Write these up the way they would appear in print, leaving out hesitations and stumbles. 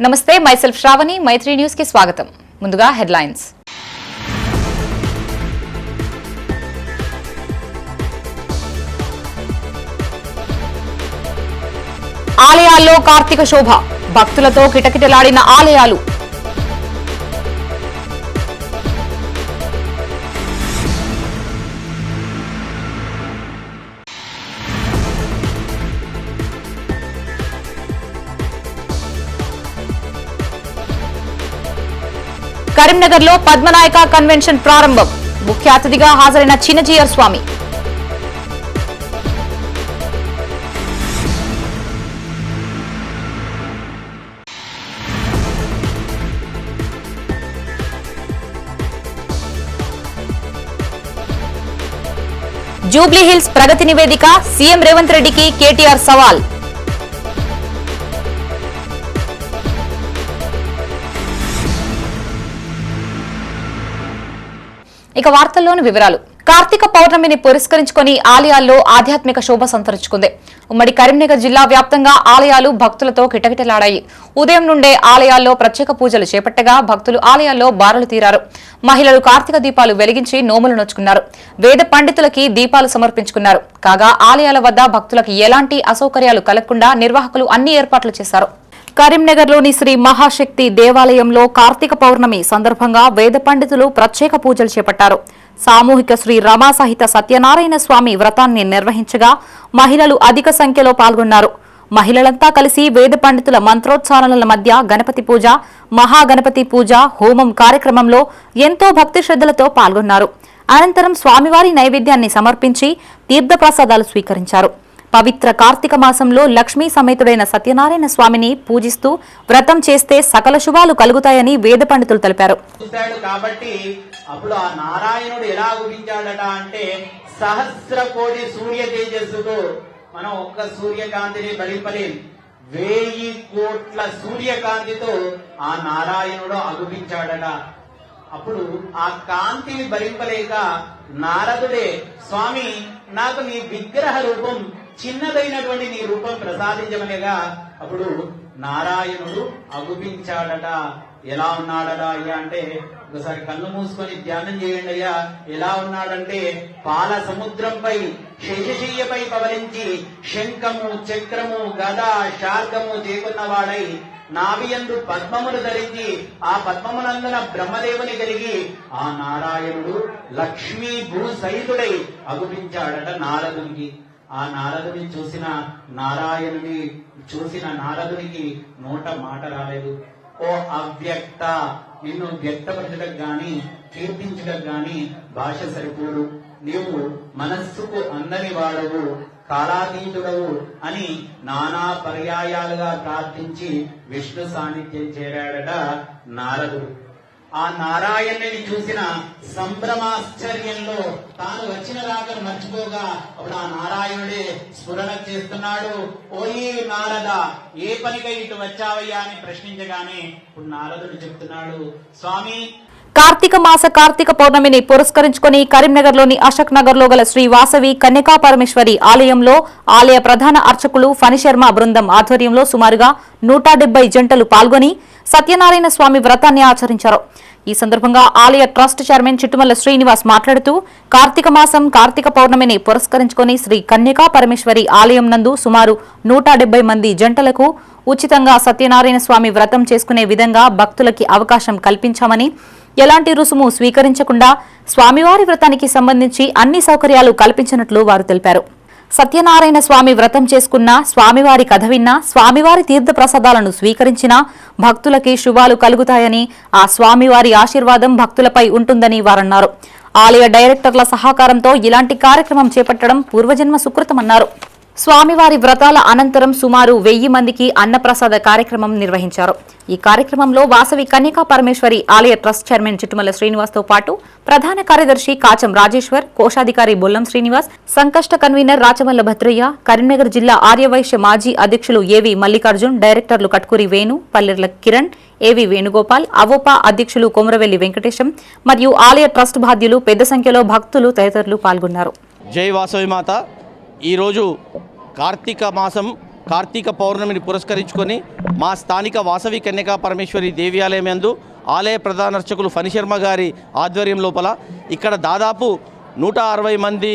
నమస్తే, మైసెల్ఫ్ శ్రావణి, మైత్రి న్యూస్ కి స్వాగతం. ముందుగా హెడ్లైన్స్. ఆలయాల్లో కార్తీక శోభ, భక్తులతో కిటకిటలాడిన ఆలయాలు. కరీంనగర్లో పద్మనాయక కన్వెన్షన్ ప్రారంభం, ముఖ్య అతిథిగా హాజరైన చిన్నజీయర్ స్వామి. జూబ్లీహిల్స్ ప్రగతి నివేదిక, సీఎం రేవంత్ రెడ్డికి కేటీఆర్ సవాల్. ఇక వార్తల్లోని వివరాలు. కార్తీక పౌర్ణమిని పురస్కరించుకుని ఆలయాల్లో ఆధ్యాత్మిక శోభ సంతరించుకుంది. ఉమ్మడి కరీంనగర్ జిల్లా వ్యాప్తంగా ఆలయాలు భక్తులతో కిటకిటలాడాయి. ఉదయం నుండే ఆలయాల్లో ప్రత్యేక పూజలు చేపట్టగా భక్తులు ఆలయాల్లో బారులు తీరారు. మహిళలు కార్తీక దీపాలు వెలిగించి నోములు నోచుకున్నారు. వేద పండితులకి దీపాలు సమర్పించుకున్నారు. కాగా ఆలయాల వద్ద భక్తులకు ఎలాంటి అసౌకర్యాలు కలగకుండా నిర్వాహకులు అన్ని ఏర్పాట్లు చేశారు. కరీంనగర్లోని శ్రీ మహాశక్తి దేవాలయంలో కార్తీక పౌర్ణమి సందర్భంగా వేద పండితులు ప్రత్యేక పూజలు చేపట్టారు. సామూహిక శ్రీ రమా సహిత సత్యనారాయణ స్వామి వ్రతాన్ని నిర్వహించగా మహిళలు అధిక సంఖ్యలో పాల్గొన్నారు. మహిళలంతా కలిసి వేద పండితుల మంత్రోచ్చారణల మధ్య గణపతి పూజ, మహాగణపతి పూజ, హోమం కార్యక్రమంలో ఎంతో భక్తి శ్రద్ధలతో పాల్గొన్నారు. అనంతరం స్వామివారి నైవేద్యాన్ని సమర్పించి తీర్థప్రసాదాలు స్వీకరించారు. పవిత్ర కార్తీక మాసంలో లక్ష్మీ సమేతుడైన సత్యనారాయణ స్వామిని పూజిస్తూ వ్రతం చేస్తే సకల శుభాలు కలుగుతాయని వేద పండితులు తెలిపారు. కాబట్టి అప్పుడు ఆ నారాయణుడు ఎలా ఊహించాడట అంటే సహస్ర కోటి సూర్య తేజస్సుతో మనం ఒక్క సూర్యకాంతిని బలిపలేం, 1000 కోట్ల సూర్యకాంతితో ఆ నారాయణుడు అగుపించాడట. అప్పుడు ఆ కాంతిని భరింపలేక నారదుడే, స్వామి నాకు నీ విగ్రహ రూపం, చిన్నదైనటువంటి నీ రూపం ప్రసాదించమనేగా అప్పుడు నారాయణుడు అగుపించాడట. ఎలా ఉన్నాడట అయ్యా అంటే, ఒకసారి కళ్ళు మూసుకొని ధ్యానం చేయండి అయ్యా. ఎలా ఉన్నాడంటే పాల సముద్రంపై శేషశయ్యపై పవలించి శంఖము, చక్రము, గద, శార్గము చేకున్నవాడై నాభియందు పద్మమును ధరించి ఆ పద్మమునందున బ్రహ్మదేవుని కలిగి ఆ నారాయణుడు లక్ష్మీ భూ సహితుడై అగుపించాడట నారదునికి. ఆ నారదుని చూసిన నారదునికి నోట మాట రాలేదు. ఓ అవ్యక్త, నిన్ను వ్యక్తపరచడం గాని కీర్తించడం గాని భాష సరిపోడు, నీవు మనస్సుకు అందని వాడవు, కాలాతీతుడవు అని నానా పర్యాయాలుగా ప్రార్థించి విష్ణు సాన్నిధ్యం చేరాడట నారదుడు. ఆ నారాయణుని చూసిన సంభ్రమాశ్చర్యంలో తాను వచ్చిన రాకను మర్చిపోగా అప్పుడు ఆ నారాయణుడే స్ఫురణ చేస్తున్నాడు. ఓయి నారద, ఏ పనికై ఇటు వచ్చావయ్యా అని ప్రశ్నించగానే ఇప్పుడు నారదుడు చెప్తున్నాడు, స్వామి కార్తీక పౌర్ణమిని పురస్కరించుకుని కరీంనగర్లోని అశోక్ నగర్ లో గల శ్రీ వాసవి కన్యకా పరమేశ్వరి ఆలయంలో ఆలయ ప్రధాన అర్చకులు ఫణిశర్మ బృందం ఆధ్వర్యంలో సుమారుగా 170 జంటలు పాల్గొని సత్యనారాయణ స్వామి వ్రతాన్ని ఆచరించారు. ఈ సందర్భంగా ఆలయ ట్రస్ట్ చైర్మన్ చిట్టుమల్ల శ్రీనివాస్ మాట్లాడుతూ కార్తీక మాసం కార్తీక పౌర్ణమిని పురస్కరించుకుని శ్రీ కన్యకా పరమేశ్వరి ఆలయం నందు సుమారు 170 మంది జంటలకు ఉచితంగా సత్యనారాయణ స్వామి వ్రతం చేసుకునే విధంగా భక్తులకి అవకాశం కల్పించామని, ఎలాంటి రుసుము స్వీకరించకుండా స్వామివారి వ్రతానికి సంబంధించి అన్ని సౌకర్యాలు కల్పించినట్లు వారు తెలిపారు. సత్యనారాయణ స్వామి వ్రతం చేసుకున్న, స్వామివారి కథ విన్నా, స్వామివారి తీర్థ ప్రసాదాలను స్వీకరించినా భక్తులకి శుభాలు కలుగుతాయని, ఆ స్వామివారి ఆశీర్వాదం భక్తులపై ఉంటుందని వారన్నారు. ఆలయ డైరెక్టర్ల సహకారంతో ఇలాంటి కార్యక్రమం చేపట్టడం పూర్వజన్మ సుకృతమన్నారు. స్వామివారి వ్రతాల అనంతరం సుమారు 1000 మందికి అన్నప్రసాద కార్యక్రమం నిర్వహించారు. ఈ కార్యక్రమంలో వాసవి కన్యకా పరమేశ్వరి ఆలయ ట్రస్ట్ చైర్మన్ చిట్టుమల్ల శ్రీనివాస్ తో పాటు ప్రధాన కార్యదర్శి కాచం రాజేశ్వర్, కోశాధికారి బొల్లం శ్రీనివాస్, సంకష్ట కన్వీనర్ రాచమల్ల భద్రయ్య, కరీంనగర్ జిల్లా ఆర్యవైశ్య మాజీ అధ్యక్షులు ఏవి మల్లికార్జున్, డైరెక్టర్లు కట్కూరి వేణు, పల్లెర్ల కిరణ్, ఏవి వేణుగోపాల్, అవోపా అధ్యక్షులు కొమరవెల్లి వెంకటేశం మరియు ఆలయ ట్రస్ట్ బాధ్యులు పెద్ద సంఖ్యలో భక్తులు తదితరులు పాల్గొన్నారు. జై వాసవి మాత. ఈరోజు కార్తీక మాసం కార్తీక పౌర్ణమిని పురస్కరించుకొని మా స్థానిక వాసవి కన్యకా పరమేశ్వరి దేవాలయం యందు ఆలయ ప్రధాన అర్చకులు ఫణిశర్మ గారి ఆధ్వర్యం లోపల ఇక్కడ దాదాపు 160 మంది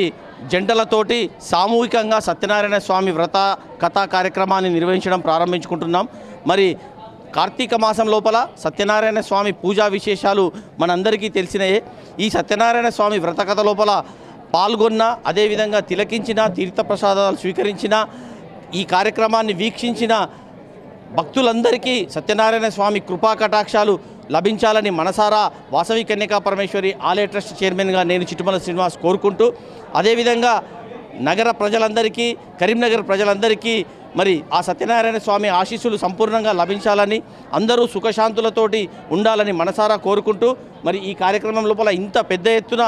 జంటలతోటి సామూహికంగా సత్యనారాయణ స్వామి వ్రత కథా కార్యక్రమాన్ని నిర్వహించడం ప్రారంభించుకుంటున్నాం. మరి కార్తీక మాసం లోపల సత్యనారాయణ స్వామి పూజా విశేషాలు మనందరికీ తెలిసినయే. ఈ సత్యనారాయణ స్వామి వ్రత కథ లోపల పాల్గొన్న, అదేవిధంగా తిలకించిన, తీర్థప్రసాదాలు స్వీకరించిన, ఈ కార్యక్రమాన్ని వీక్షించిన భక్తులందరికీ సత్యనారాయణ స్వామి కృపా కటాక్షాలు లభించాలని మనసారా వాసవి కన్యకా పరమేశ్వరి ఆలయ ట్రస్ట్ చైర్మన్గా నేను చిట్టుమల శ్రీనివాస్ కోరుకుంటూ, అదేవిధంగా నగర ప్రజలందరికీ, కరీంనగర్ ప్రజలందరికీ మరి ఆ సత్యనారాయణ స్వామి ఆశీస్సులు సంపూర్ణంగా లభించాలని, అందరూ సుఖశాంతులతోటి ఉండాలని మనసారా కోరుకుంటూ, మరి ఈ కార్యక్రమం లోపల ఇంత పెద్ద ఎత్తున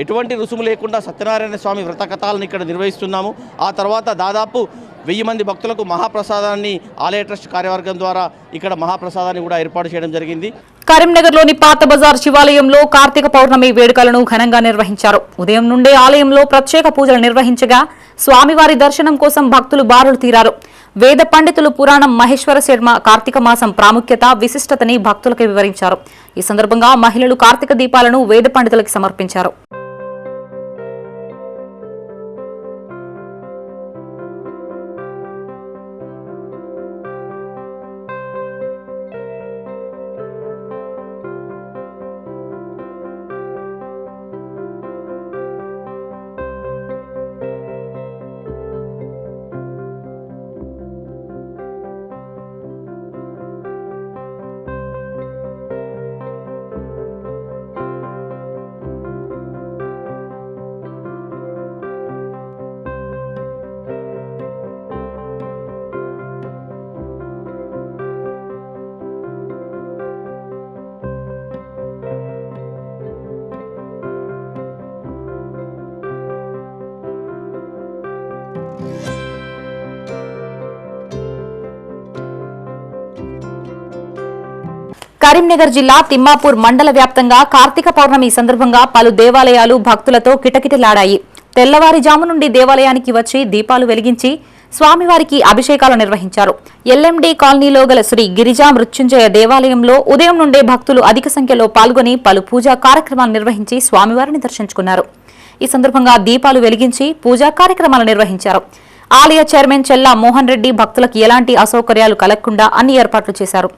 ఎటువంటి రుసుము లేకుండా సత్యనారాయణ స్వామి వ్రత కథాలను ఇక్కడ నిర్వహిస్తున్నాము. ఆ తర్వాత దాదాపు 1000 మంది భక్తులకు మహాప్రసాదాన్ని ఆలయ ట్రస్ట్ కార్యవర్గం ద్వారా ఇక్కడ మహాప్రసాదాన్ని కూడా ఏర్పాటు చేయడం జరిగింది. కరీంనగర్లోని పాత బజార్ శివాలయంలో కార్తీక పౌర్ణమి వేడుకలను ఘనంగా నిర్వహించారు. ఉదయం నుండే ఆలయంలో ప్రత్యేక పూజలు నిర్వహించగా స్వామివారి దర్శనం కోసం భక్తులు బారులు తీరారు. వేద పండితులు పురాణం మహేశ్వర శర్మ కార్తీక మాసం ప్రాముఖ్యత, విశిష్టతని భక్తులకు వివరించారు. ఈ సందర్భంగా మహిళలు కార్తీక దీపాలను వేద పండితులకు సమర్పించారు. కరీంనగర్ జిల్లా తిమ్మాపూర్ మండల వ్యాప్తంగా కార్తీక పౌర్ణమి సందర్భంగా పలు దేవాలయాలు భక్తులతో కిటకిటలాడాయి. తెల్లవారుజాము నుండి దేవాలయానికి వచ్చి దీపాలు వెలిగించి స్వామివారికి అభిషేకాలు నిర్వహించారు. ఎల్ఎండి కాలనీలో గల శ్రీ గిరిజా మృత్యుంజయ దేవాలయంలో ఉదయం నుండే భక్తులు అధిక సంఖ్యలో పాల్గొని పలు పూజా కార్యక్రమాలు నిర్వహించి స్వామివారిని దర్శించుకున్నారు. ఈ సందర్భంగా దీపాలు వెలిగించి పూజా కార్యక్రమాలు నిర్వహించారు. ఆలయ చైర్మన్ చెల్లా మోహన్ రెడ్డి భక్తులకు ఎలాంటి అసౌకర్యాలు కలగకుండా అన్ని ఏర్పాట్లు చేశారు.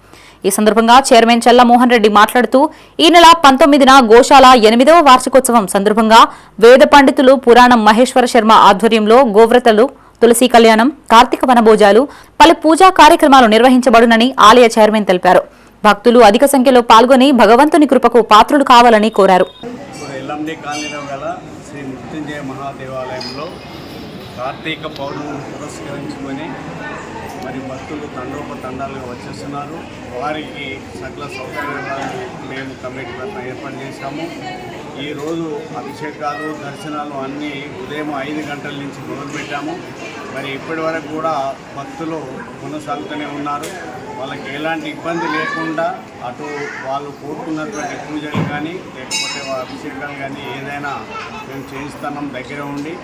ఈ సందర్భంగా చైర్మన్ చెల్లా మోహన్ రెడ్డి మాట్లాడుతూ ఈ నెల 19న గోశాల 8వ వార్షికోత్సవం సందర్భంగా వేద పండితులు పురాణం మహేశ్వర శర్మ ఆధ్వర్యంలో గోవ్రతలు, తులసి కళ్యాణం, కార్తీక వనభోజాలు, పలు పూజా కార్యక్రమాలు నిర్వహించబడునని ఆలయ చైర్మన్ తెలిపారు. భక్తులు అధిక సంఖ్యలో పాల్గొని భగవంతుని కృపకు పాత్రులు కావాలని కోరారు. కార్తీక పౌర్ణమిని పురస్కరించుకొని మరి భక్తులు తండోపతండాలుగా వచ్చేస్తున్నారు. వారికి సకల సౌకర్యాలను మేము కమిటీ తరఫున ఏర్పాటు చేశాము. ఈరోజు అభిషేకాలు, దర్శనాలు అన్నీ ఉదయం 5 గంటల నుంచి మొదలుపెట్టాము. మరి ఇప్పటి వరకు కూడా భక్తులు కొనసాగుతూనే ఉన్నారు. వాళ్ళకి ఎలాంటి ఇబ్బంది లేకుండా అటు వాళ్ళు కోరుకున్నటువంటి పూజలు కానీ లేకపోతే వాళ్ళ అభిషేకాలు కానీ ఏదైనా మేము చేయిస్తున్నాం దగ్గర ఉండి.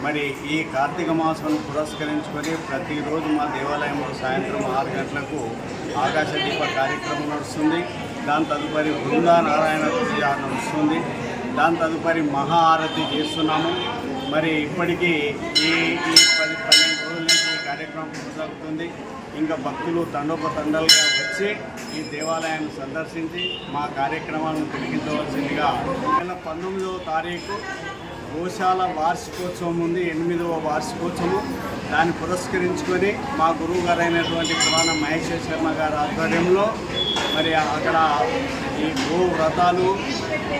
మరి ఈ కార్తీక మాసం పురస్కరించుకొని ప్రతిరోజు మా దేవాలయంలో సాయంత్రం 6 గంటలకు ఆకాశ దీప కార్యక్రమం నడుస్తుంది. దాని తదుపరి బృందానారాయణ పూజ నడుస్తుంది. దాని తదుపరి మహా ఆరతి చేస్తున్నాము. మరి ఇప్పటికీ ఈ 10-12 రోజుల నుంచి ఈ కార్యక్రమం కొనసాగుతుంది. ఇంకా భక్తులు తండోపతండాలుగా వచ్చి ఈ దేవాలయాన్ని సందర్శించి మా కార్యక్రమాలను తిరిగించవలసిందిగా 19వ తారీఖు గోశాల వార్షికోత్సవం ఉంది, 8వ వార్షికోత్సవం. దాన్ని పురస్కరించుకొని మా గురువు గారు అయినటువంటి పురాణ మహేశ్వర శర్మ గారి ఆధ్వర్యంలో మరి అక్కడ ఈ గో వ్రతాలు,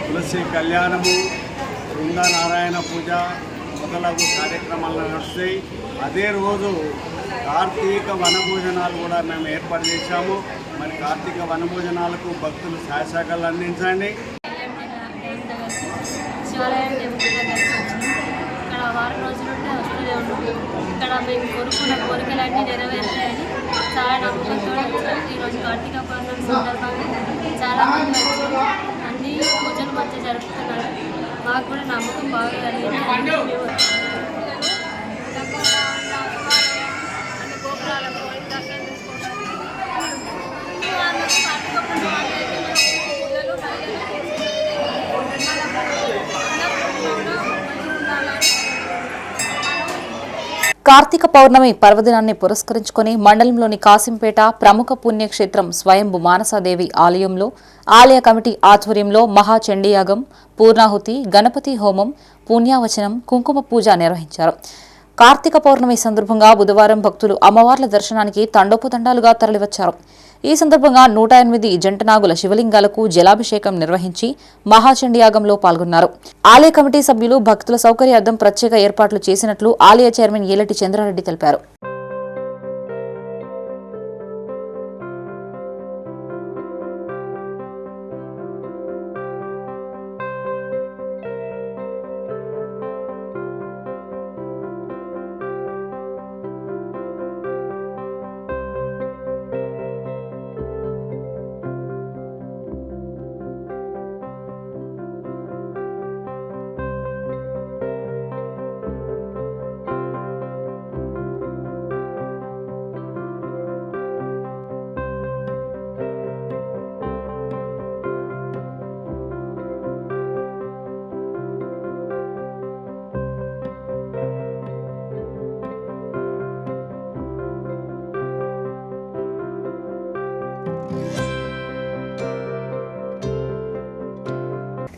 తులసి కళ్యాణము, బృందానారాయణ పూజ మొదలగు కార్యక్రమాలు నడుస్తాయి. అదే రోజు కార్తీక వనభోజనాలు కూడా మేము ఏర్పాటు చేశాము. మరి కార్తీక వనభోజనాలకు భక్తులు సహాయశాఖలు అందించండి. శివాలయం టెంపుల్ దగ్గరికి వచ్చినాం. ఇక్కడ వారం రోజుల నుండి వస్తూనే ఉన్నాం. ఇక్కడ మేము కోరుకున్న కోరికలన్నీ నెరవేరుతాయని చాలా నమ్మకంతో వచ్చాం. ఈరోజు కార్తీక పౌర్ణమి సందర్భంగా చాలామంది వచ్చి అన్ని పూజలు మంచిగా జరుపుతున్నారు. మాకు కూడా నమ్మకం బాగా కలిగింది. అన్ని గోపురాల కార్తీక పౌర్ణమి పర్వదినాన్ని పురస్కరించుకుని మండలంలోని కాసింపేట ప్రముఖ పుణ్యక్షేత్రం స్వయంభు మానసాదేవి ఆలయంలో ఆలయ కమిటీ ఆధ్వర్యంలో మహాచండీయాగం, పూర్ణాహుతి, గణపతి హోమం, పుణ్యావచనం, కుంకుమ పూజ నిర్వహించారు. కార్తీక పౌర్ణమి సందర్భంగా బుధవారం భక్తులు అమ్మవార్ల దర్శనానికి తండోపతండాలుగా తరలివచ్చారు. ఈ సందర్భంగా 108 జంటనాగుల శివలింగాలకు జలాభిషేకం నిర్వహించి మహాచండీయాగంలో పాల్గొన్నారు. ఆలయ కమిటీ సభ్యులు భక్తుల సౌకర్యార్థం ప్రత్యేక ఏర్పాట్లు చేసినట్లు ఆలయ చైర్మన్ ఏలటి చంద్రారెడ్డి తెలిపారు.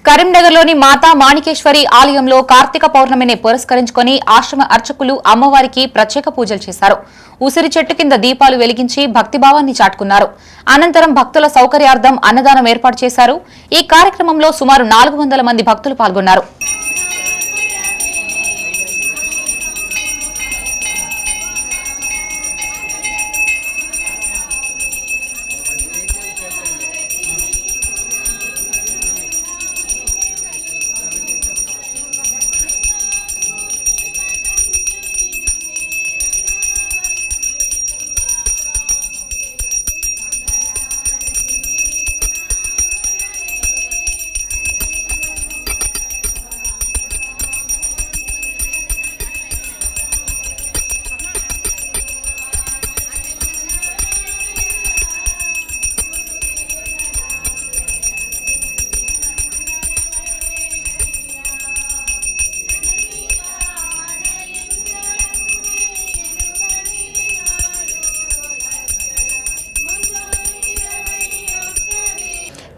కరీంనగర్లోని మాతా మాణికేశ్వరి ఆలయంలో కార్తీక పౌర్ణమిని పురస్కరించుకుని ఆశ్రమ అర్చకులు అమ్మవారికి ప్రత్యేక పూజలు చేశారు. ఉసిరి చెట్టు కింద దీపాలు వెలిగించి భక్తిభావాన్ని చాటుకున్నారు. అనంతరం భక్తుల సౌకర్యార్థం అన్నదానం ఏర్పాటు చేశారు. ఈ కార్యక్రమంలో సుమారు 400 మంది భక్తులు పాల్గొన్నారు.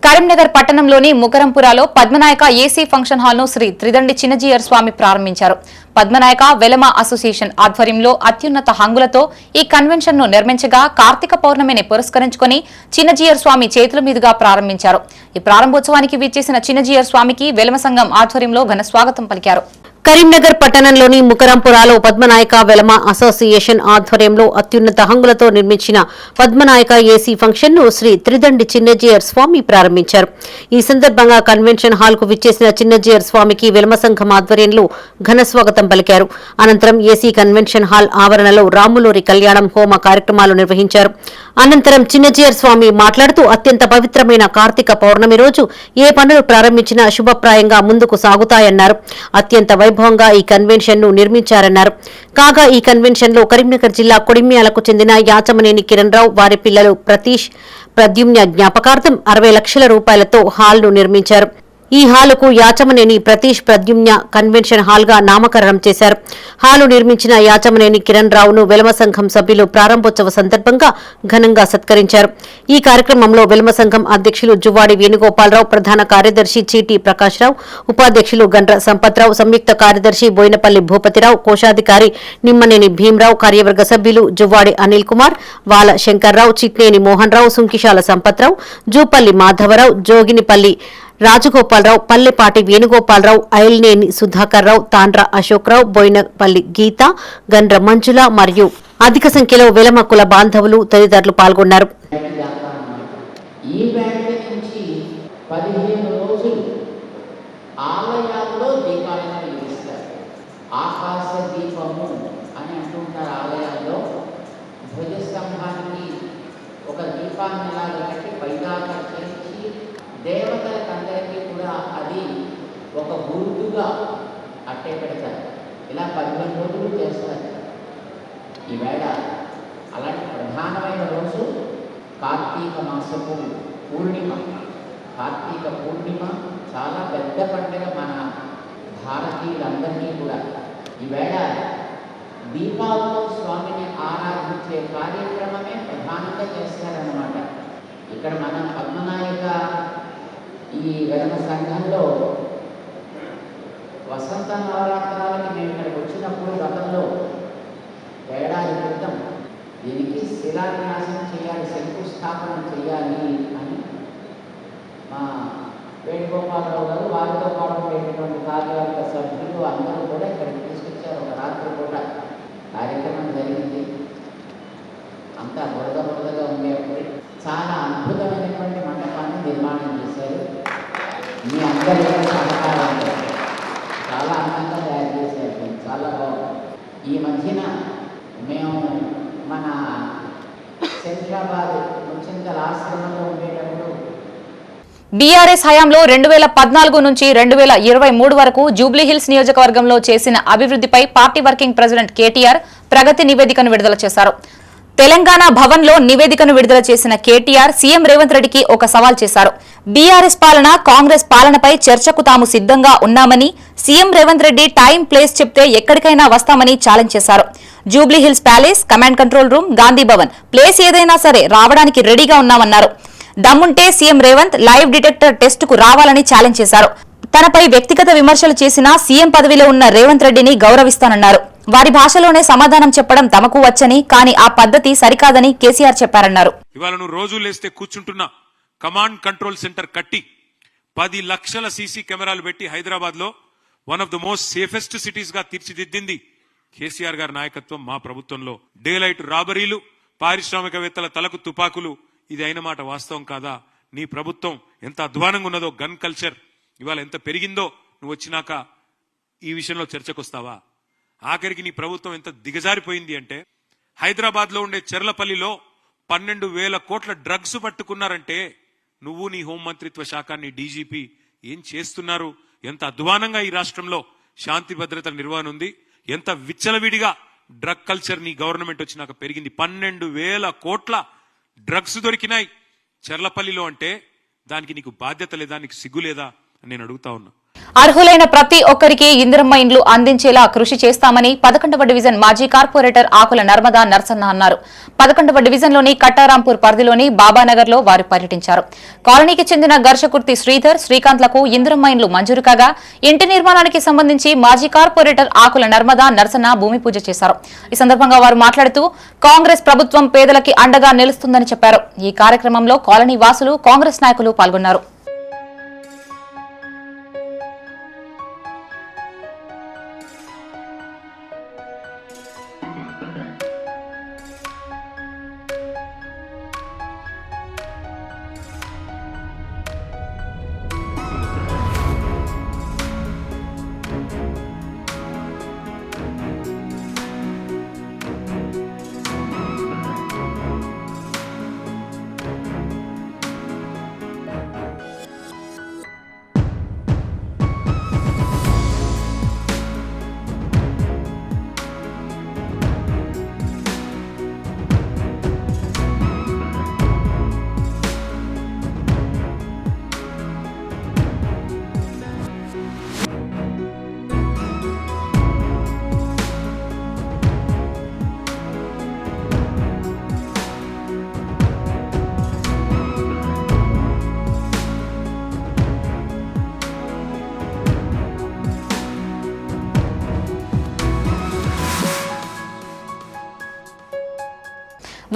కరీంనగర్ పట్టణంలోని ముకరంపురాలో పద్మనాయక ఏసీ ఫంక్షన్ హాల్ ను శ్రీ త్రిదండి చిన్నజీయర్ స్వామి ప్రారంభించారు. పద్మనాయక వెలమ అసోసియేషన్ ఆధ్వర్యంలో అత్యున్నత హంగులతో ఈ కన్వెన్షన్ ను నిర్మించగా కార్తీక పౌర్ణమిని పురస్కరించుకుని చిన్నజీయర్ స్వామి చేతుల మీదుగా ప్రారంభించారు. ఈ ప్రారంభోత్సవానికి విచ్చేసిన చిన్నజీయర్ స్వామికి వెలమ సంఘం ఆధ్వర్యంలో ఘన స్వాగతం పలికారు. కరీంనగర్ పట్టణంలోని ముకరంపురాలో పద్మనాయక వెలమ అసోసియేషన్ ఆధ్వర్యంలో అత్యున్నత హంగులతో నిర్మించిన పద్మనాయక ఏసీ ఫంక్షన్ ను శ్రీ త్రిదండి చిన్నజీయర్ స్వామి ప్రారంభించారు. ఈ సందర్భంగా కన్వెన్షన్ హాల్ కు విచ్చేసిన చిన్నజీయర్ స్వామికి వెలమ సంఘం ఆధ్వర్యంలో ఘన స్వాగతం పలికారు. అనంతరం ఏసీ కన్వెన్షన్ హాల్ ఆవరణలో రాములూరి కళ్యాణం హోమ కార్యక్రమాలు నిర్వహించారు. అనంతరం చిన్నజీయర్ స్వామి మాట్లాడుతూ అత్యంత పవిత్రమైన కార్తీక పౌర్ణమి రోజు ఏ పనులు ప్రారంభించినా శుభప్రాయంగా ముందుకు సాగుతాయన్నారు. అత్యంత వైభవంగా ఈ కన్వెన్షన్ ను నిర్మించారన్నారు. కాగా ఈ కన్వెన్షన్ లో కరీంనగర్ జిల్లా కొడిమ్యాలకు చెందిన యాచమనేని కిరణ్ రావు, వారి పిల్లలు ప్రతీష్, ప్రద్యుమ్న జ్ఞాపకార్థం 60 లక్షల రూపాయలతో హాల్ ను నిర్మించారు. ఈ హాలుకు యాచమనేని ప్రతీష్ ప్రద్యుమ్న కన్వెన్షన్ హాల్ గా నామకరణం చేశారు. హాలు నిర్మించిన యాచమనేని కిరణ్ రావును వెలమ సంఘం సభ్యులు ప్రారంభోత్సవ సందర్భంగా ఘనంగా సత్కరించారు. ఈ కార్యక్రమంలో వెలమ సంఘం అధ్యక్షులు జువ్వాడి వేణుగోపాలరావు, ప్రధాన కార్యదర్శి చీటి ప్రకాశ్రావు, ఉపాధ్యక్షులు గండ్ర సంపత్రావు, సంయుక్త కార్యదర్శి బోయినపల్లి భూపతిరావు, కోశాధికారి నిమ్మనేని భీమరావు, కార్యవర్గ సభ్యులు జువ్వాడి అనిల్ కుమార్, వాల శంకర్రావు, చిట్నేని మోహన్ రావు, సుంకిశాల సంపత్రావు, జూపల్లి మాధవరావు, జోగినిపల్లి రాజగోపాలరావు, పల్లెపాటి వేణుగోపాలరావు, ఐల్నేని సుధాకర్ రావు, తాండ్ర అశోక్రావు, బోయినపల్లి గీత, గండ్ర మంజుల మరియు అధిక సంఖ్యలో వెలమ కుల బాంధవులు తదితరులు పాల్గొన్నారు. ఈ బ్యాంక్ నుంచి 15 రోజులు ఆలయాల్లో దీపాలను వెలిగిస్తారు. ఆకాశ దీపము అని అంటుంటారు. ఆలయాల్లో ధ్వజస్తంభానికి ఒక దీపాన్ని లాగా కట్టి పైదాకా చేసి దేవతలకందరికీ కూడా అది ఒక గుర్తుగా అట్టే పెడతారు. ఇలా 15 రోజులు చేస్తారు. ఈవేళ అలాంటి ప్రధానమైన రోజు కార్తీక మాసపు పూర్ణిమ. కార్తీక పూర్ణిమ చాలా పెద్ద పండుగ మన భారతీయులందరికీ కూడా. ఈవేళ దీపాలతో స్వామిని ఆరాధించే కార్యక్రమమే ప్రధానంగా చేస్తారన్నమాట. ఇక్కడ మన పద్మనాయక ఈ వెలమ సంఘంలో వసంత నవరాత్రాలకి మేము ఇక్కడికి వచ్చినప్పుడు గతంలో ఏడాది క్రితం దీనికి శిలాన్యాసం చేయాలి, శంకుస్థాపన చేయాలి అని మా వేణుగోపాలరావు గారు వారితో పాటు ఉండేటువంటి కార్యవర్గ సభ్యులు అందరూ కూడా ఇక్కడికి తీసుకొచ్చారు. ఒక రాత్రి కూడా కార్యక్రమం జరిగింది. అంతా బురదగా ఉండేప్పుడు చాలా అద్భుతమైనటువంటి మండపాన్ని నిర్మాణం చేశారు. మీ అందరి సహకారంతో చాలా అందంగా తయారు చేశారు. చాలా బాగుంది. ఈ మధ్యన మేము మన శంషాబాద్ ముచ్చింతల ఆశ్రమంలో ఉండేటప్పుడు బీఆర్ఎస్ హయాంలో 2014 నుంచి 2023 వరకు జూబ్లీహిల్స్ నియోజకవర్గంలో చేసిన అభివృద్ధిపై పార్టీ వర్కింగ్ ప్రెసిడెంట్ కేటీఆర్ ప్రగతి నివేదికను విడుదల చేశారు. తెలంగాణ భవన్లో నివేదికను విడుదల చేసిన కేటీఆర్ సీఎం రేవంత్ రెడ్డికి ఒక సవాల్ చేశారు. బీఆర్ఎస్ పాలన, కాంగ్రెస్ పాలనపై చర్చకు తాము సిద్ధంగా ఉన్నామని, CM Revanth Reddy time, place చెప్తే ఎక్కడికైనా వస్తామని ఛాలెంజ్ చేశారు. Jubilee Hills palace, command control room, Gandhi Bhavan place ఏదైనా సరే రావడానికి రెడీగా ఉన్నామన్నారు. దమ్ముంటే సీఎం రేవంత్ లైవ్ డిటెక్టర్ టెస్టుకు రావాలని ఛాలెంజ్ చేశారు. తనపై వ్యక్తిగత విమర్శలు చేసినా సీఎం పదవిలో ఉన్న రేవంత్ రెడ్డిని గౌరవిస్తానన్నారు. వారి భాషలోనే సమాధానం చెప్పడం తమకు వచ్చని, కానీ ఆ పద్ధతి సరికాదని కేసీఆర్ చెప్పారన్నారు. ఇవాళ నువ్వు రోజు లేస్తే కూర్చుంటున్న కమాండ్ కంట్రోల్ సెంటర్ కట్టి 10 లక్షల సీసీ కెమెరాలు పెట్టి హైదరాబాద్ లో one of the most safest cities గా తీర్చిదిద్దింది కేసీఆర్ గారి నాయకత్వం మా ప్రభుత్వంలో. డే లైట్ రాబరీలు, పారిశ్రామికవేత్తల తలకు తుపాకులు, ఇది అయిన మాట వాస్తవం కాదా? నీ ప్రభుత్వం ఎంత అధ్వానంగా ఉన్నదో, గన్ కల్చర్ ఇవాళ ఎంత పెరిగిందో నువ్వు వచ్చినాక ఈ విషయంలో చర్చకొస్తావా? ఆఖరికి నీ ప్రభుత్వం ఎంత దిగజారిపోయింది అంటే, హైదరాబాద్ లో ఉండే చెర్లపల్లిలో 12,000 కోట్ల డ్రగ్స్ పట్టుకున్నారంటే నువ్వు, నీ హోంమంత్రిత్వ శాఖ, నీ డీజీపీ ఏం చేస్తున్నారు? ఎంత అధ్వానంగా ఈ రాష్ట్రంలో శాంతి భద్రతల నిర్వహణ ఉంది, ఎంత విచ్చలవిడిగా డ్రగ్ కల్చర్ నీ గవర్నమెంట్ వచ్చినాక పెరిగింది. 12,000 కోట్ల డ్రగ్స్ దొరికినాయి చెర్లపల్లిలో అంటే దానికి నీకు బాధ్యత లేదా, నీకు సిగ్గు లేదా అని నేను అడుగుతా ఉన్నా. అర్హులైన ప్రతి ఒక్కరికి ఇందిరమ్మ ఇండ్లు అందించేలా కృషి చేస్తామని 11వ డివిజన్ మాజీ కార్పొరేటర్ ఆకుల నర్మదా నర్సన్న అన్నారు. 11వ డివిజన్లోని కట్టారాంపూర్ పరిధిలోని బాబానగర్ లో వారు పర్యటించారు. కాలనీకి చెందిన ఘర్షకుర్తి శ్రీధర్, శ్రీకాంత్లకు ఇందిరమ్మ ఇండ్లు మంజూరు కాగా ఇంటి నిర్మాణానికి సంబంధించి మాజీ కార్పొరేటర్ ఆకుల నర్మదా నర్సన్న భూమి పూజ చేశారు. ఈ సందర్భంగా వారు మాట్లాడుతూ కాంగ్రెస్ ప్రభుత్వం పేదలకి అండగా నిలుస్తుందని చెప్పారు. ఈ కార్యక్రమంలో కాలనీ వాసులు, కాంగ్రెస్ నాయకులు పాల్గొన్నారు.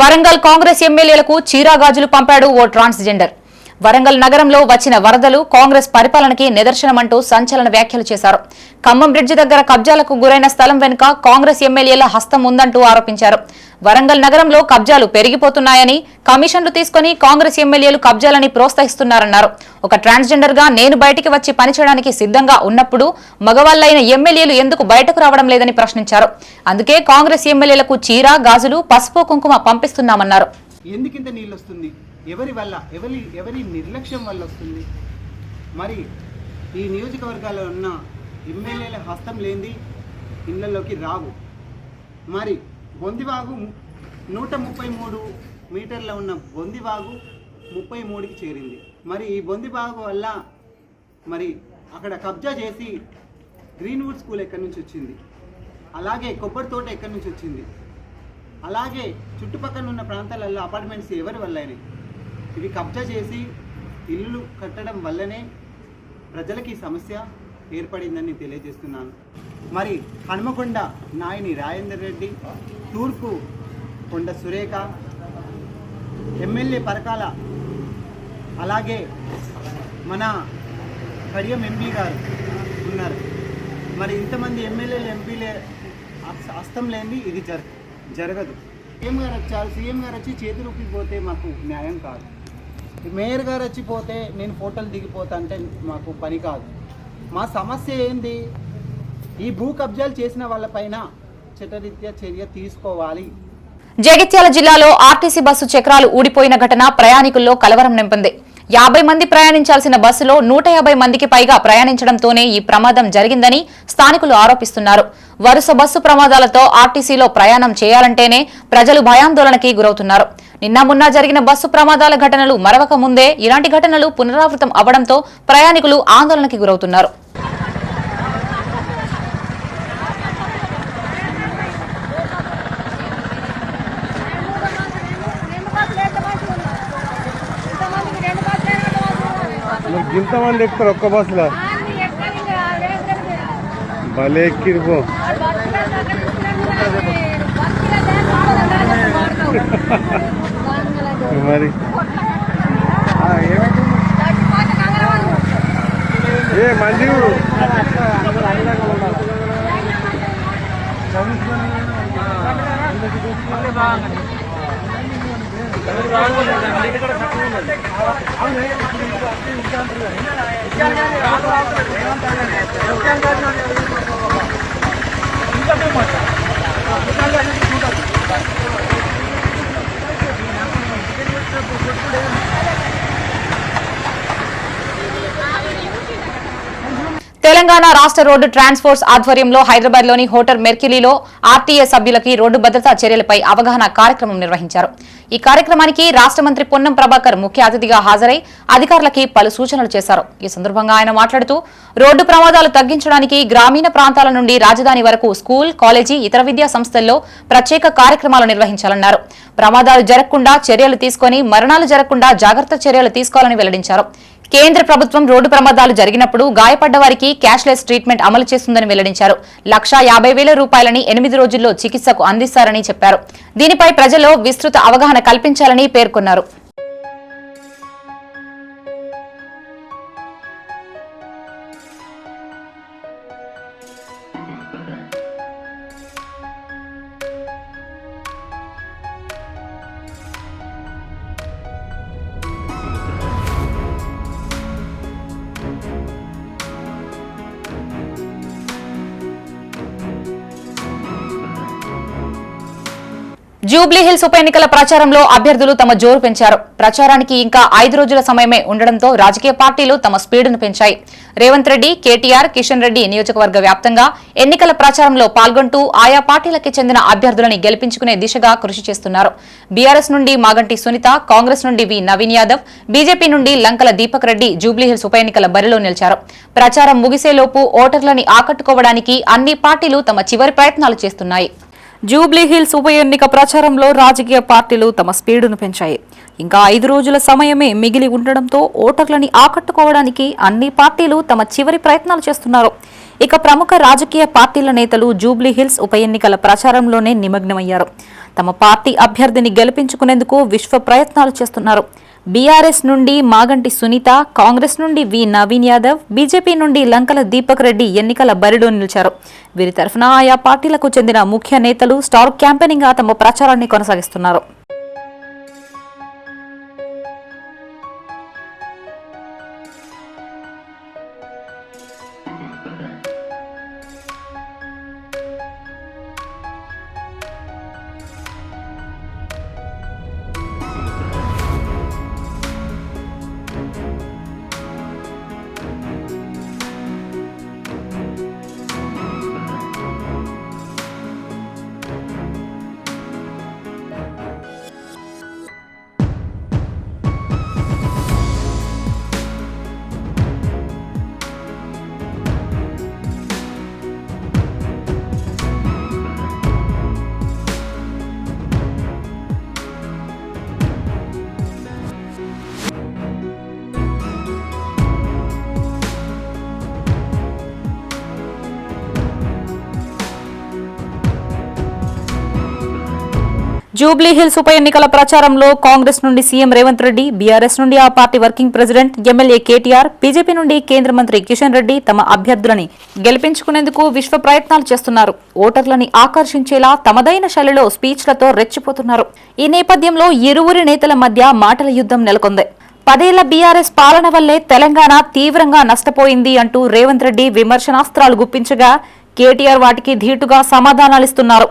వరంగల్ కాంగ్రెస్ ఎమ్మెల్యేలకు చీరాగాజులు పంపాడు ఓ ట్రాన్స్జెండర్. వరంగల్ నగరంలో వచ్చిన వరదలు కాంగ్రెస్ పరిపాలనకి నిదర్శనమంటూ సంచలన వ్యాఖ్యలు చేశారు. ఖమ్మం బ్రిడ్జి దగ్గర కబ్జాలకు గురైన స్థలం వెనుక కాంగ్రెస్ ఎమ్మెల్యేల హస్తం ఉందంటూ ఆరోపించారు. వరంగల్ నగరంలో కబ్జాలు పెరిగిపోతున్నాయని, కమిషన్లు తీసుకుని కాంగ్రెస్ ఎమ్మెల్యేలు కబ్జాలని ప్రోత్సహిస్తున్నారన్నారు. ఒక ట్రాన్స్జెండర్ గా నేను బయటికి వచ్చి పనిచేయడానికి సిద్ధంగా ఉన్నప్పుడు మగవాళ్లైన ఎమ్మెల్యేలు ఎందుకు బయటకు రావడం లేదని ప్రశ్నించారు. అందుకే కాంగ్రెస్ ఎమ్మెల్యేలకు చీర, గాజులు, పసుపు, కుంకుమ పంపిస్తున్నామన్నారు. ఎందుకింత నీళ్ళు వస్తుంది? ఎవరి వల్ల? ఎవరి నిర్లక్ష్యం వల్ల వస్తుంది? మరి ఈ నియోజకవర్గాల్లో ఉన్న ఎమ్మెల్యేల హస్తం లేనిది ఇళ్లలోకి రావు. మరి బొందివాగు 133 మీటర్ల ఉన్న బొందివాగు 33కి చేరింది. మరి ఈ బొందివాగు వల్ల మరి అక్కడ కబ్జా చేసి గ్రీన్వుడ్ స్కూల్ ఎక్కడి నుంచి వచ్చింది? అలాగే కొబ్బరి తోట ఎక్కడి నుంచి వచ్చింది, అలాగే చుట్టుపక్కల ఉన్న ప్రాంతాలలో అపార్ట్మెంట్స్ ఎవరి వల్లనే ఇవి కబ్జా చేసి ఇల్లు కట్టడం వల్లనే ప్రజలకి సమస్య ఏర్పడిందని తెలియజేస్తున్నాను. మరి హనుమకొండ నాయని రాజేందర్ రెడ్డి, తూర్పు కొండ సురేఖ, ఎమ్మెల్యే పరకాల, అలాగే మన కడియం ఎంపీ గారు ఉన్నారు. మరి ఇంతమంది ఎమ్మెల్యేలు ఎంపీలే హస్తం లేని ఇది జరగదు. సీఎం గారు వచ్చారు, సీఎం గారు వచ్చి చేతులూపి పోతే మాకు న్యాయం కాదు. మేయర్ గారు వచ్చిపోతే నేను ఫోటోలు దిగిపోతా అంటే మాకు పని కాదు. మా సమస్య ఏంది, ఈ భూ కబ్జాలు చేసిన వాళ్ళపైన చట్టరీత్యా చర్య తీసుకోవాలి. జగిత్యాల జిల్లాలో ఆర్టీసీ బస్సు చక్రాలు ఊడిపోయిన ఘటన ప్రయాణికుల్లో కలవరం నింపింది. 50 మంది ప్రయాణించాల్సిన బస్సులో 150 మందికి పైగా ప్రయాణించడంతోనే ఈ ప్రమాదం జరిగిందని స్థానికులు ఆరోపిస్తున్నారు. వరుస బస్సు ప్రమాదాలతో ఆర్టీసీలో ప్రయాణం చేయాలంటేనే ప్రజలు భయాందోళనకి గురవుతున్నారు. నిన్న మొన్న జరిగిన బస్సు ప్రమాదాల ఘటనలు మరవక ముందే ఇలాంటి ఘటనలు పునరావృతం అవడంతో ప్రయాణికులు ఆందోళనకి గురవుతున్నారు. ఇంతమంది ఎక్కుతారు ఒక్క బస్సులో, భలే ఎక్కిరిపో. మరి ఏ మంది తెలంగాణ రాష్ట్ర రోడ్డు ట్రాన్స్పోర్ట్స్ ఆధ్వర్యంలో హైదరాబాద్లోని హోటల్ మెర్క్యూరీలో ఆర్టీఏ సభ్యులకి రోడ్డు భద్రతా చర్యలపై అవగాహన కార్యక్రమం నిర్వహించారు. ఈ కార్యక్రమానికి రాష్ట్ర మంత్రి పొన్నం ప్రభాకర్ ముఖ్య అతిథిగా హాజరై అధికారులకి పలు సూచనలు చేశారు. ఈ సందర్భంగా ఆయన మాట్లాడుతూ రోడ్డు ప్రమాదాలు తగ్గించడానికి గ్రామీణ ప్రాంతాల నుండి రాజధాని వరకు స్కూల్, కాలేజీ, ఇతర విద్యా సంస్థల్లో ప్రత్యేక కార్యక్రమాలు నిర్వహించాలన్నారు. ప్రమాదాలు జరగకుండా చర్యలు తీసుకుని మరణాలు జరగకుండా జాగ్రత్త చర్యలు తీసుకోవాలని వెల్లడించారు. కేంద్ర ప్రభుత్వం రోడ్డు ప్రమాదాలు జరిగినప్పుడు గాయపడ్డ వారికి క్యాష్లెస్ ట్రీట్మెంట్ అమలు చేస్తుందని వెల్లడించారు. 1,50,000 రూపాయలని 8 రోజుల్లో చికిత్సకు అందిస్తారని చెప్పారు. దీనిపై ప్రజల్లో విస్తృత అవగాహన కల్పించాలని పేర్కొన్నారు. జూబ్లీహిల్స్ ఉప ఎన్నికల ప్రచారంలో అభ్యర్థులు తమ జోరు పెంచారు. ప్రచారానికి ఇంకా 5 రోజుల సమయమే ఉండడంతో రాజకీయ పార్టీలు తమ స్పీడును పెంచాయి. రేవంత్ రెడ్డి, కేటీఆర్, కిషన్ రెడ్డి నియోజకవర్గ వ్యాప్తంగా ఎన్నికల ప్రచారంలో పాల్గొంటూ ఆయా పార్టీలకి చెందిన అభ్యర్థులని గెలిపించుకునే దిశగా కృషి చేస్తున్నారు. బీఆర్ఎస్ నుండి మాగంటి సునీత, కాంగ్రెస్ నుండి వి నవీన్ యాదవ్, బీజేపీ నుండి లంకల దీపక్ రెడ్డి జూబ్లీహిల్స్ ఉప ఎన్నికల బరిలో నిలిచారు. ప్రచారం ముగిసేలోపు ఓటర్లని ఆకట్టుకోవడానికి అన్ని పార్టీలు తమ చివరి ప్రయత్నాలు చేస్తున్నాయి. జూబ్లీహిల్స్ ఉప ఎన్నిక ప్రచారంలో రాజకీయ పార్టీలు తమ స్పీడును పెంచాయి. ఇంకా 5 రోజుల సమయమే మిగిలి ఉండడంతో ఓటర్లని ఆకట్టుకోవడానికి అన్ని పార్టీలు తమ చివరి ప్రయత్నాలు చేస్తున్నారు. ఇక ప్రముఖ రాజకీయ పార్టీల నేతలు జూబ్లీహిల్స్ ఉప ఎన్నికల ప్రచారంలోనే నిమగ్నమయ్యారు. తమ పార్టీ అభ్యర్థిని గెలిపించుకునేందుకు విశ్వ ప్రయత్నాలు చేస్తున్నారు. బీఆర్ఎస్ నుండి మాగంటి సునీత, కాంగ్రెస్ నుండి వి నవీన్ యాదవ్, బీజేపీ నుండి లంకల దీపక్ రెడ్డి ఎన్నికల బరిలో నిలిచారు. వీరి తరఫున ఆయా పార్టీలకు చెందిన ముఖ్య నేతలు స్టార్ క్యాంపెయినింగ్ గా తమ ప్రచారాన్ని కొనసాగిస్తున్నారు. జూబ్లీ హిల్స్ ఉప ఎన్నికల ప్రచారంలో కాంగ్రెస్ నుండి సీఎం రేవంత్ రెడ్డి, బీఆర్ఎస్ నుండి ఆ party working president MLA KTR, BJP నుండి కేంద్ర మంత్రి కిషన్ రెడ్డి తమ అభ్యర్థులని గెలిపించుకునేందుకు విశ్వ ప్రయత్నాలు చేస్తున్నారు. ఓటర్లని ఆకర్షించేలా తమదైన శైలిలో స్పీచ్లతో రెచ్చిపోతున్నారు. ఈ నేపథ్యంలో ఇరువురి నేతల మధ్య మాటల యుద్ధం నెలకొంది. 10 ఏళ్ల బీఆర్ఎస్ పాలన వల్లే తెలంగాణ తీవ్రంగా నష్టపోయింది అంటూ రేవంత్ రెడ్డి విమర్శనాస్త్రాలు గుప్పించగా కేటీఆర్ వాటికి ధీటుగా సమాధానాలిస్తున్నారు.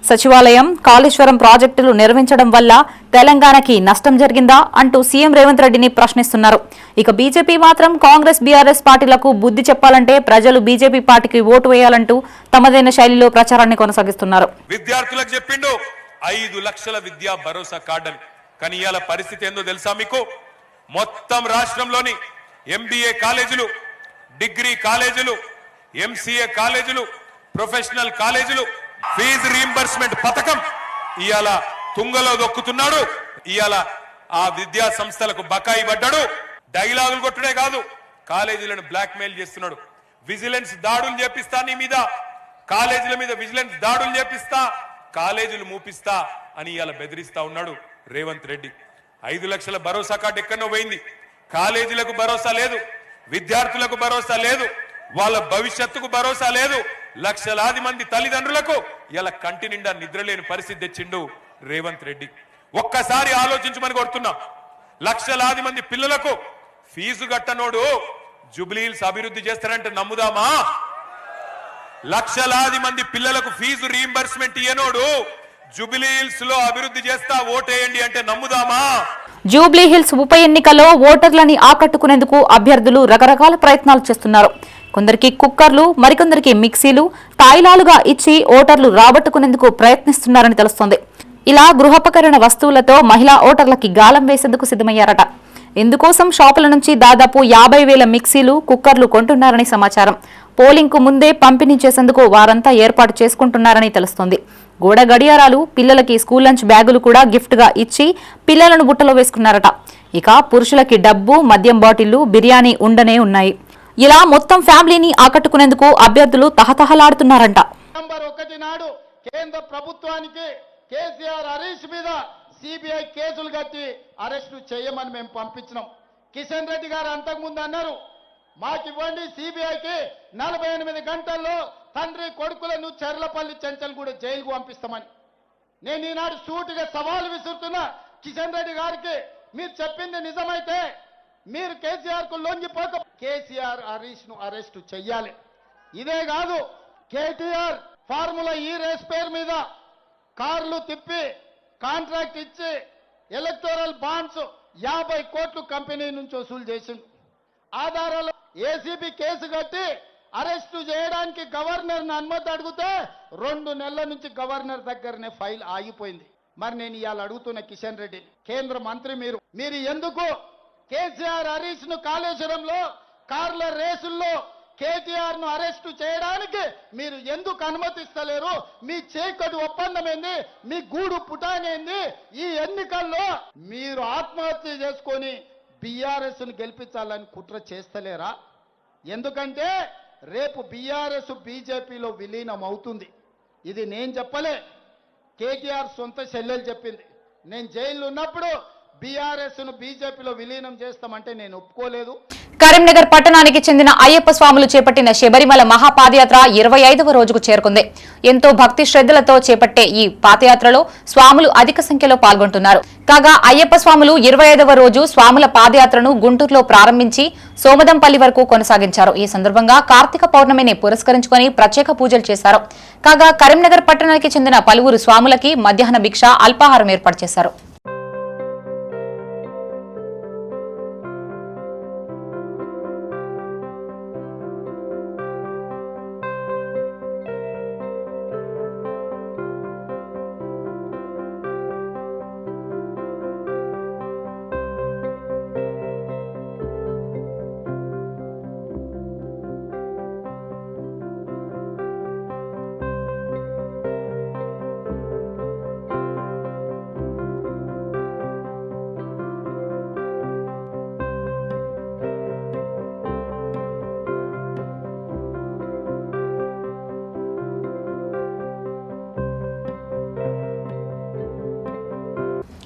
సచివాలయం, కాళేశ్వరం ప్రాజెక్టులు నిర్మించడం వల్ల తెలంగాణకి నష్టం జరిగిందా అంటూ సీఎం రేవంత్ రెడ్డిని ప్రశ్నిస్తున్నారు. ఇక బీజేపీ మాత్రం కాంగ్రెస్, బీఆర్ఎస్ పార్టీలకు బుద్ధి చెప్పాలంటే ప్రజలు బీజేపీ పార్టీకి ఓటు వేయాలంటూ తమదైన శైలిలో ప్రచారాన్ని కొనసాగిస్తున్నారు. విద్యార్థులకు చెప్పిండు 5 లక్షల విద్యా భరోసా కార్డు. కానీ ఇవాళ పరిస్థితి ఏందో తెలుసా మీకు? మొత్తం రాష్ట్రంలోని ఎంబీఏ కాలేజీలు, డిగ్రీ కాలేజీలు, ఎంసీఏ కాలేజీలు, ప్రొఫెషనల్ కాలేజీలు ఫీజు రీయింబర్స్మెంట్ పథకం ఇవాళ తుంగలో దొక్కుతున్నాడు. ఇవాళ ఆ విద్యా సంస్థలకు బకాయి పడ్డాడు. డైలాగులు కొట్టుడే కాదు, కాలేజీలను బ్లాక్ మెయిల్ చేస్తున్నాడు. విజిలెన్స్ దాడులు చేపిస్తా, నీ మీద కాలేజీల మీద విజిలెన్స్ దాడులు చేపిస్తా, కాలేజీలు మూపిస్తా అని ఇవాళ బెదిరిస్తా ఉన్నాడు రేవంత్ రెడ్డి. 5 లక్షల భరోసా కార్డు ఎక్కడో పోయింది. కాలేజీలకు భరోసా లేదు, విద్యార్థులకు భరోసా లేదు, వాళ్ళ భవిష్యత్తుకు భరోసా లేదు. లక్షలాది మంది తల్లిదండ్రులకు ఇలా కంటి నిండా నిద్రలేని పరిస్థితి తెచ్చిండు రేవంత్ రెడ్డి. ఒక్కసారి ఆలోచించమని కోరుతున్నాం. లక్షలాది మంది పిల్లలకు ఫీజు కట్టనోడు జూబ్లీ హిల్స్ అభివృద్ధి చేస్తారంటే నమ్ముదామా? లక్షలాది మంది పిల్లలకు ఫీజు రీయింబర్స్మెంట్ ఇయ్యనోడు జూబ్లీ హిల్స్ లో అభివృద్ధి చేస్తా ఓటేయండి అంటే నమ్ముదామా? జూబ్లీ హిల్స్ ఉప ఎన్నికలో ఓటర్లని ఆకట్టుకునేందుకు అభ్యర్థులు రకరకాల ప్రయత్నాలు చేస్తున్నారు. కొందరికి కుక్కర్లు, మరికొందరికి మిక్సీలు, తాయిలాలుగా ఇచ్చి ఓటర్లు రాబట్టుకునేందుకు ప్రయత్నిస్తున్నారని తెలుస్తోంది. ఇలా గృహోపకరణ వస్తువులతో మహిళా ఓటర్లకి గాలం వేసేందుకు సిద్ధమయ్యారట. ఇందుకోసం షాపుల నుంచి దాదాపు 50,000 మిక్సీలు, కుక్కర్లు కొంటున్నారని సమాచారం. పోలింగ్ కు ముందే పంపిణీ చేసేందుకు వారంతా ఏర్పాటు చేసుకుంటున్నారని తెలుస్తోంది. గోడ గడియారాలు, పిల్లలకి స్కూల్ లంచ్ బ్యాగులు కూడా గిఫ్ట్ గా ఇచ్చి పిల్లలను బుట్టలో వేసుకున్నారట. ఇక పురుషులకి డబ్బు, మద్యం బాటిళ్లు, బిర్యానీ ఉండనే ఉన్నాయి. ఇలా మొత్తం ఫ్యామిలీని ఆకట్టుకునేందుకు అభ్యర్థులు తహతహలాడుతున్నారంట. నవంబర్ 1 నాడు కేంద్ర ప్రభుత్వానికి కేసీఆర్ హరీష్ మీద సిబిఐ కేసులు కట్టి అరెస్టు చేయమని మేము పంపించినాం. కిషన్ రెడ్డి గారు అంతకుముందు అన్నారు, మాకివ్వండి సిబిఐకి 48 గంటల్లో తండ్రి కొడుకులను చెర్లపల్లి చెంచల్గూడ జైలుకు పంపిస్తామని. నేను ఈనాడు సూటిగా సవాలు విసురుతున్నా కిషన్ రెడ్డి గారికి, మీరు చెప్పింది నిజమైతే మీరు కేసీఆర్ కు లొంగిపోక కేసీఆర్ హరీష్ ను అరెస్టు చెయ్యాలి. ఇదే కాదు, కేటీఆర్ ఫార్ములా ఈ రేస్ పేరు మీద కార్లు తిప్పి కాంట్రాక్ట్ ఇచ్చి ఎలక్టోరల్ బాండ్స్ 50 కోట్లు కంపెనీ నుంచి వసూలు చేసింది. ఆధారాలు ఏసీబీ కేసు కట్టి అరెస్టు చేయడానికి గవర్నర్ని అనుమతి అడిగితే 2 నెలల నుంచి గవర్నర్ దగ్గరనే ఫైల్ ఆగిపోయింది. మరి నేను ఇవాళ అడుగుతున్న కిషన్ రెడ్డి, కేంద్ర మంత్రి, మీరు ఎందుకు కేసీఆర్ హరీష్ ను కాళేశ్వరంలో కార్ల రేసుల్లో కేటీఆర్ ను అరెస్టు చేయడానికి మీరు ఎందుకు అనుమతిస్తలేరు? మీ చీకటి ఒప్పందం ఏంది? మీ గూడు పుటానేంది? ఈ ఎన్నికల్లో మీరు ఆత్మహత్య చేసుకొని బీఆర్ఎస్ ను గెలిపించాలని కుట్ర చేస్తలేరా? ఎందుకంటే రేపు బీఆర్ఎస్ బీజేపీలో విలీనం అవుతుంది. ఇది నేను చెప్పలే, కేటీఆర్ సొంత చెల్లెలు చెప్పింది. నేను జైల్లో ఉన్నప్పుడు బీఆర్ఎస్ ను బీజేపీలో విలీనం చేస్తామంటే నేను ఒప్పుకోలేదు. కరీంనగర్ పట్టణానికి చెందిన అయ్యప్ప స్వాములు చేపట్టిన శబరిమల మహాపాదయాత్ర 25వ రోజుకు చేరుకుంది. ఎంతో భక్తి శ్రద్ధలతో చేపట్టే ఈ పాదయాత్రలో స్వాములు అధిక సంఖ్యలో పాల్గొంటున్నారు. కాగా అయ్యప్ప స్వాములు 25వ రోజు స్వాముల పాదయాత్రను గుంటూరులో ప్రారంభించి సోమదంపల్లి వరకు కొనసాగించారు. ఈ సందర్భంగా కార్తీక పౌర్ణమిని పురస్కరించుకుని ప్రత్యేక పూజలు చేశారు. కాగా కరీంనగర్ పట్టణానికి చెందిన పలువురు స్వాములకి మధ్యాహ్న భిక్ష, అల్పాహారం ఏర్పాటు చేశారు.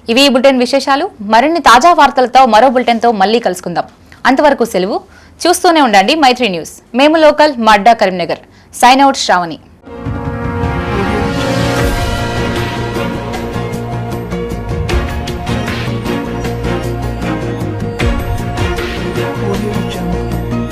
ఇవి ఈ బులెటిన్ విశేషాలు. మరిన్ని తాజా వార్తలతో మరో బులెటిన్తో మళ్ళీ కలుసుకుందాం. అంతవరకు సెలవు. చూస్తూనే ఉండండి మైత్రి న్యూస్. మేము లోకల్, మడ్డా, Karimnagar. Sign out Sravani. Audio Jungle.